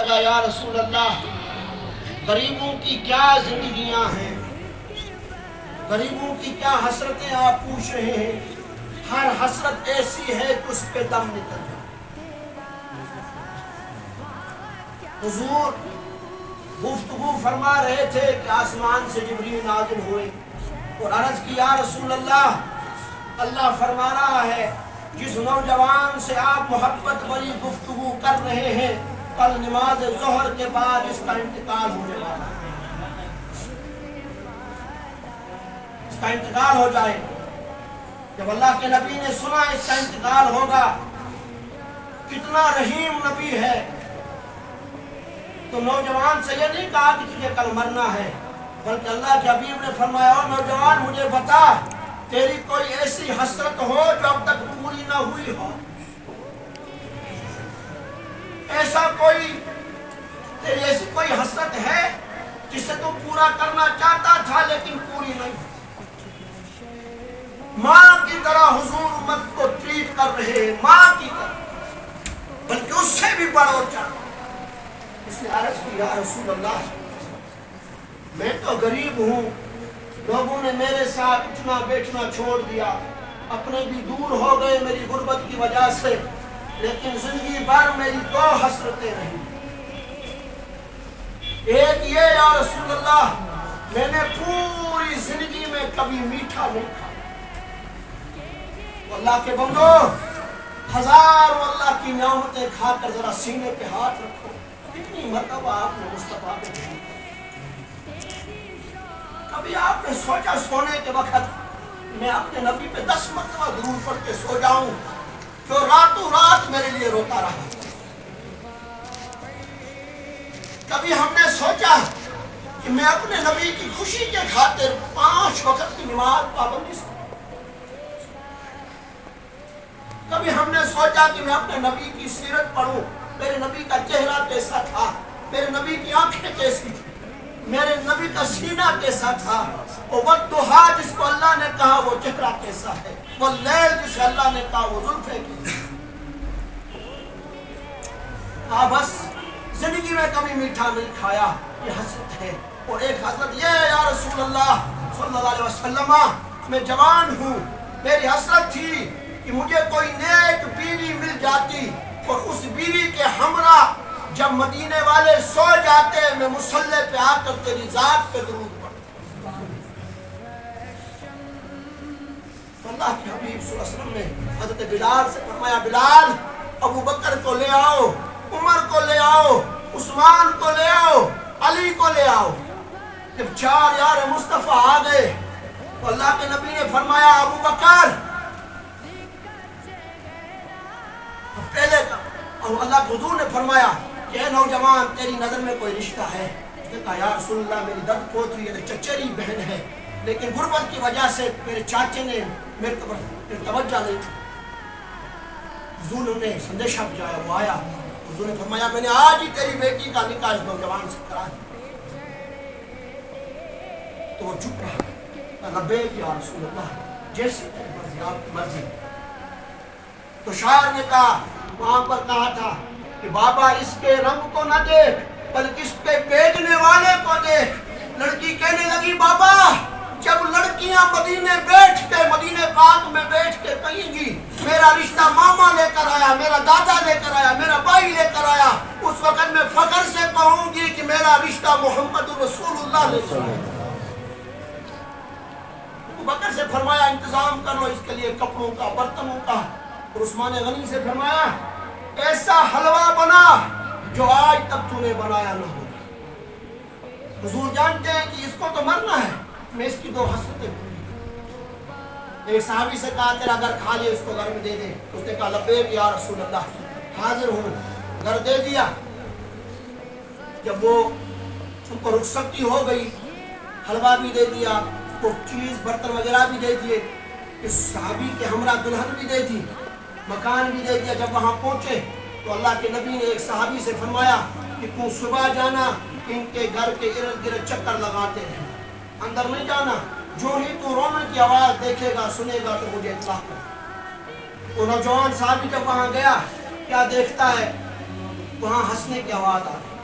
لگا یا رسول اللہ غریبوں کی کیا زندگیاں ہیں، غریبوں کی کیا حسرتیں آپ پوچھ رہے ہیں، ہر حسرت ایسی ہے کہ اس پہ دم نکل جائے۔ حضور گفتگو فرما رہے تھے کہ آسمان سے جبریل نازل ہوئے اور عرض کی یا رسول اللہ، اللہ فرما رہا ہے جس نوجوان سے آپ محبت بھری گفتگو کر رہے ہیں کل نماز ظہر کے بعد اس کا انتقال ہونے والا ہے، اس کا انتقال ہو جائے۔ جب اللہ کے نبی نے سنا اس کا انتقال ہوگا، کتنا رحیم نبی ہے، تو نوجوان سے یہ نہیں کہا کہ تجھے کل مرنا ہے، بلکہ اللہ کے حبیب نے فرمایا او نوجوان مجھے بتا تیری کوئی ایسی حسرت ہو جو اب تک پوری نہ ہوئی ہو، تیری ایسی کوئی حسرت ہے جسے تو پورا کرنا چاہتا تھا لیکن پوری نہیں۔ ماں کی طرح حضور امت کو ٹریٹ کر رہے ہیں، ماں کی طرح، بلکہ اس سے بھی بڑھ اور چڑھ۔ اس نے عرض کی یا رسول اللہ میں تو غریب ہوں، لوگوں نے میرے ساتھ اٹھنا بیٹھنا چھوڑ دیا، اپنے بھی دور ہو گئے میری غربت کی وجہ سے، لیکن زندگی بھر میری دو حسرتیں رہیں۔ ایک یہ یا رسول اللہ میں نے پوری زندگی میں کبھی میٹھا نہیں کھایا۔ اللہ کے بندو ہزاروں اللہ کی نعمتیں کھا کر ذرا سینے پہ ہاتھ رکھو، کتنی مرتبہ آپ نے مصطفیٰ پہ دھیان دیا؟ کبھی آپ نے سوچا سونے کے وقت میں اپنے نبی پہ 10 مرتبہ درود پڑھ کے سو جاؤں جو راتوں رات میرے لیے روتا رہا؟ کبھی ہم نے سوچا کہ میں اپنے نبی کی خوشی کے خاطر 5 وقت کی نماز پابندی سے، کبھی ہم نے سوچا کہ میں اپنے نبی کی سیرت پڑھوں، میرے نبی کا چہرہ کیسا تھا، میرے نبی کی آنکھیں کیسی تھی، میرے نبی کا سینہ کیسا تھا، اور والضحیٰ جس کو اللہ نے کہا وہ چہرہ کیسا ہے، واللیل جسے اللہ نے کہا وہ زلفیں کی۔ ہاں بس زندگی میں کبھی میٹھا نہیں کھایا، یہ حسرت ہے۔ اور ایک حسرت یہ ہے یا رسول اللہ صلی اللہ علیہ وسلم میں جوان ہوں، میری حسرت تھی کہ مجھے کوئی نیک بیوی مل جاتی اور اس بیوی کے ہمراہ جب مدینے والے سو جاتے میں مصلی پہ آ کر تیری ذات پہ درود پڑھتا۔ اللہ کے حبیب صلی اللہ علیہ وسلم نے حضرت بلال سے فرمایا بلال ابو بکر کو لے آؤ، عمر کو لے آؤ، عثمان کو لے آؤ، علی کو لے آؤ۔ جب 4 یار مصطفیٰ آ گئے تو اللہ کے نبی نے فرمایا ابو بکر پہلے اور اللہ کے حضور نے فرمایا کہ اے نوجوان تیری نظر میں کوئی رشتہ ہے؟ اس نے کہا یا رسول اللہ میری درد پوتری ہے، چچیری بہن ہے، لیکن غربت کی وجہ سے میرے چاچے نے میرے توجہ نہیں تھی۔ حضور نے سندیشہ بھیجایا، وہ آیا، حضور نے فرمایا میں نے آج ہی تیری بیٹی کا نکاح اس نوجوان سے کرا دیا۔ تو وہ چپ رہا، لبیک یا رسول اللہ جیسے مرضی آپ کی مرضی۔ تو شاعر نے کہا وہاں پر کہا تھا کہ بابا اس کے رنگ کو نہ دیکھ بلکہ اس پہ بیچنے والے کو دیکھ۔ لڑکی کہنے لگی بابا جب لڑکیاں مدینے پاک میں بیٹھ کے کہیں گی میرا رشتہ ماما لے کر آیا، میرا دادا لے کر آیا، میرا بھائی لے کر آیا، اس وقت میں فخر سے کہوں گی کہ میرا رشتہ محمد رسول اللہ لے کر آیا۔ بکر سے فرمایا انتظام کر لو اس کے لیے کپڑوں کا، برتنوں کا، اور عثمان غنی سے فرمایا ایسا حلوہ بنا جو آج تک تو نے بنایا نہ ہو۔ حضور جانتے ہیں کہ اس کو تو مرنا ہے، میں اس کی 2 حسرتیں پوری۔ ایک صحابی سے کہا تیرا گھر کھا لے اس کو گھر میں دے دے، اس نے کہا لبیک یا رسول اللہ حاضر ہوں، گھر دے دیا۔ جب وہ ان کو رخصتی ہو گئی حلوہ بھی دے دیا، وہ چیز برتن وغیرہ بھی دے دیے، اس صحابی کے ہمراہ دلہن بھی دے دی، مکان بھی دے دیا۔ جب وہاں پہنچے تو اللہ کے نبی نے ایک صحابی سے فرمایا کہ تو صبح جانا ان کے گھر کے ارد گرد چکر لگاتے ہیں، اندر نہیں جانا، جو ہی تو رونے کی آواز دیکھے گا سنے گا تو مجھے اطلاع کر۔ وہ نوجوان صحابی جب وہاں گیا کیا دیکھتا ہے وہاں ہنسنے کی آواز آ گئی.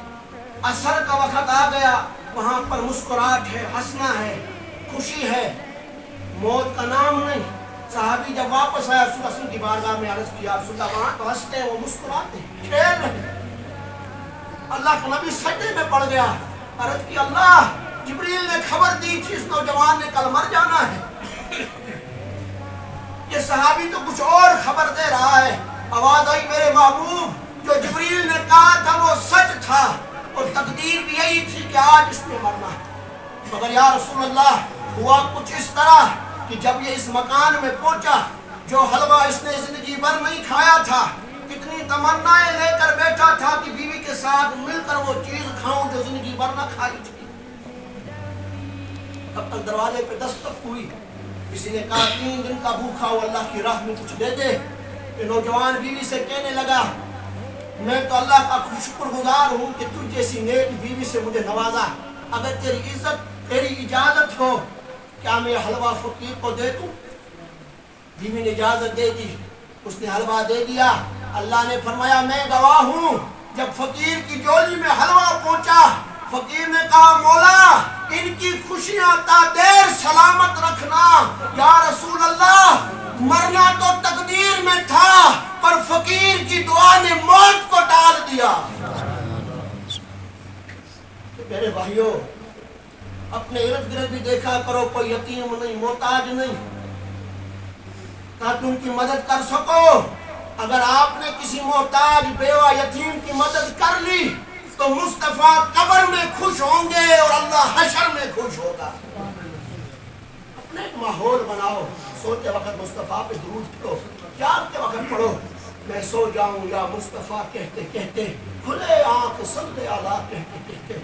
عصر کا وقت آ گیا, وہاں پر مسکراہٹ ہے, ہنسنا ہے, خوشی ہے, موت کا نام نہیں. صحابی جب واپس آیا رسول اللہ کی بارگاہ میں عرض کیا, رسول اللہ وہاں تو ہنستے ہیں, وہ مسکراتے ہیں, کھیل رہے ہیں. اللہ کا نبی سجدے میں پڑ گیا, عرض کی اللہ جبریل نے خبر دی تھی اس نوجوان نے کل مر جانا ہے. یہ صحابی تو کچھ اور خبر دے رہا ہے. آواز آئی میرے محبوب جو جبریل نے کہا تھا وہ سچ تھا, اور تقدیر بھی یہی تھی کہ آج اس نے مرنا ہے. مگر یا رسول اللہ ہوا کچھ اس طرح کہ جب یہ اس مکان میں پہنچا, جو حلوہ اس نے زندگی بھر نہیں کھایا تھا, کتنی تمنائیں لے کر بیٹھا تھا کہ بیوی کے ساتھ مل کر وہ چیز کھاؤں جو زندگی بھر نہ کھائی تھی. اب تک دروازے پہ دستک ہوئی, کسی نے کہا 3 دن کا بھوکھا ہو, اللہ کی راہ میں کچھ دے دے. یہ نوجوان بیوی سے کہنے لگا میں تو اللہ کا شکر گزار ہوں کہ تجھ جیسی نیک بیوی سے مجھے نوازا. اگر تیری عزت تیری اجازت ہو کیا میں حلوہ فقیر کو دے دوں؟ بیوی نے اجازت دے دی, اس نے حلوہ دے دیا. اللہ نے فرمایا میں گواہ ہوں, جب فقیر کی جولی میں حلوہ پہنچا, فقیر نے کہا مولا ان کی خوشیاں تا دیر سلامت رکھنا. یا رسول اللہ مرنا تو تقدیر میں تھا, پر فقیر کی دعا نے موت کو ٹال دیا. میرے بھائیوں اپنے ارد گرد بھی دیکھا کرو, کوئی یتیم نہیں, محتاج نہیں, تاکہ ان کی مدد کر سکو. اگر آپ نے کسی محتاج بیوہ یتیم کی مدد کر لی تو مصطفیٰ قبر میں خوش ہوں گے اور اللہ حشر میں خوش ہوگا. اپنے ایک ماحول بناؤ, سوتے وقت مصطفیٰ پہ درود پڑھو, جاگتے وقت پڑھو میں سو جاؤں یا مصطفیٰ کہتے کہتے, کھلے آنکھ صلی اللہ کہتے کہتے.